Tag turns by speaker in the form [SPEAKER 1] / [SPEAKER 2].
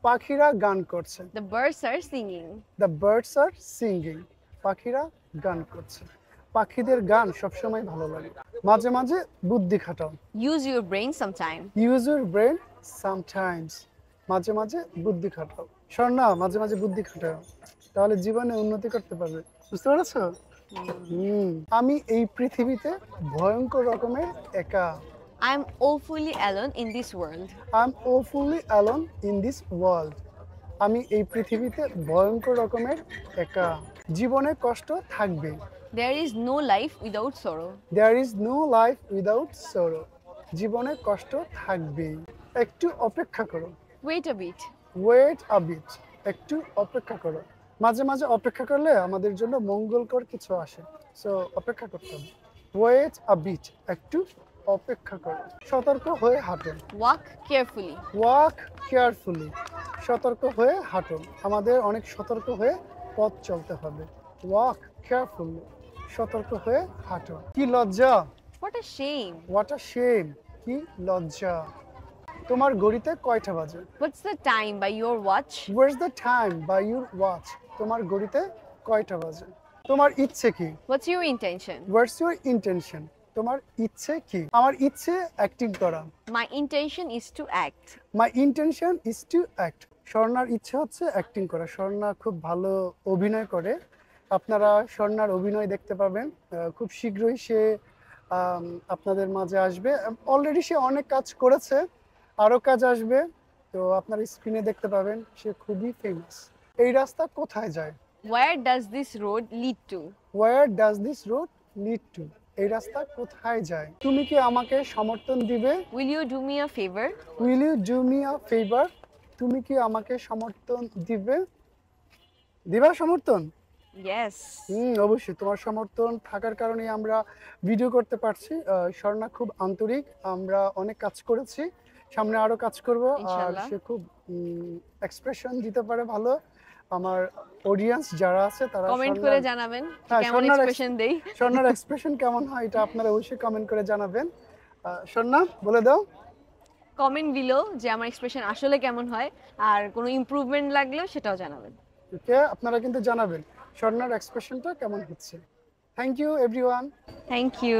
[SPEAKER 1] পাখিরা গান করছে।
[SPEAKER 2] The birds are singing.
[SPEAKER 1] The birds are singing. পাখিরা গান করছে। পাখিদের গান সবসময় ভালো লাগে। মাঝে মাঝে বুদ্ধি খাটাও।
[SPEAKER 2] Use your brain sometime.
[SPEAKER 1] Use your brain sometimes. মাঝে মাঝে বুদ্ধি খাটাও। স্বর্ণা, মাঝে মাঝে বুদ্ধি খাটাও, তাহলে জীবনে উন্নতি করতে পারবে। বুঝতে পেরেছো? আমি এই পৃথিবীতে ভয়ঙ্কর রকমের একা।
[SPEAKER 2] I'm awfully alone in this world.
[SPEAKER 1] I am awfully alone in this world. আমি এই পৃথিবীতে ভয়ঙ্কর রকমের একা। জীবনে কষ্ট থাকবে।
[SPEAKER 2] There is no life without sorrow.
[SPEAKER 1] There is no life without sorrow. জীবনে কষ্ট থাকবে। একটু অপেক্ষা করো।
[SPEAKER 2] Wait a bit.
[SPEAKER 1] Wait a bit. একটু অপেক্ষা করো। মাঝে মাঝে অপেক্ষা করলে আমাদের জন্য মঙ্গলকর কিছু আসে, সো অপেক্ষা করতে হবে। Wait a bit. একটু অপেক্ষা করো। সতর্ক হয়ে হাঁটো।
[SPEAKER 2] Walk carefully.
[SPEAKER 1] Walk carefully. সতর্ক হয়ে হাঁটো। আমাদের অনেক সতর্ক হয়ে পথ চলতে হবে। Walk carefully. সতর্ক হয়ে হাঁটো। কি লজ্জা!
[SPEAKER 2] What a shame.
[SPEAKER 1] What a shame! কি লজ্জা! তোমার ঘড়িতে কয়টা বাজে?
[SPEAKER 2] What's the time by your watch?
[SPEAKER 1] What's the time by your watch? তোমার ঘড়িতে কয়টা বাজে? তোমার ইচ্ছে কি?
[SPEAKER 2] What's your intention?
[SPEAKER 1] What's your intention? তোমার ইচ্ছে কি? আমার ইচ্ছে অ্যাক্টিং করা।
[SPEAKER 2] My intention is to act.
[SPEAKER 1] My intention is to act. স্বর্ণার ইচ্ছে হচ্ছে অ্যাক্টিং করা। স্বর্ণা খুব ভালো অভিনয় করে। আপনারা স্বর্ণার অভিনয় দেখতে পাবেন। খুব শীঘ্রই সে আপনাদের মাঝে আসবে। অলরেডি সে অনেক কাজ করেছে, আরও কাজ আসবে। তো আপনারা স্ক্রিনে দেখতে পাবেন। সে খুবই ফেমাস। এই রাস্তা কোথায় যায়?
[SPEAKER 2] Where does this road lead to?
[SPEAKER 1] Where does this road lead to? এই রাস্তা কোথায় যায়? তুমি কি আমাকে সমর্থন দিবে?
[SPEAKER 2] Will you do me a favor?
[SPEAKER 1] Will you do me a favour? তুমি কি আমাকে সমর্থন দিবে? দিবা সমর্থন?
[SPEAKER 2] Yes.
[SPEAKER 1] অবশ্যই। তোমার সমর্থন থাকার কারণেই আমরা ভিডিও করতে পারছি। স্বর্ণা খুব আন্তরিক। আমরা অনেক কাজ করেছি, সামনে আরো কাজ করব। আর
[SPEAKER 2] ইনশাআল্লাহ।
[SPEAKER 1] সে খুব এক্সপ্রেশন দিতে পারে ভালো। আমার অডিয়েন্স যারা আছে তারা
[SPEAKER 2] কমেন্ট করে জানাবেন
[SPEAKER 1] হ্যাঁ,
[SPEAKER 2] কেমন
[SPEAKER 1] স্বর্ণার
[SPEAKER 2] এক্সপ্রেশন দেই।
[SPEAKER 1] স্বর্ণার এক্সপ্রেশন কেমন হয় এটা আপনারা অবশ্যই কমেন্ট করে জানাবেন। স্বর্ণা, বলে দাও।
[SPEAKER 2] কমেন্ট বিলো যে আমার এক্সপ্রেশন আসলে কেমন হয়, আর কোনো ইমপ্রুভমেন্ট লাগলেও সেটাও জানাবেন।
[SPEAKER 1] ওকে, আপনারা কিন্তু জানাবেন স্বর্ণার এক্সপ্রেশনটা কেমন হচ্ছে। Thank you everyone.
[SPEAKER 2] Thank you.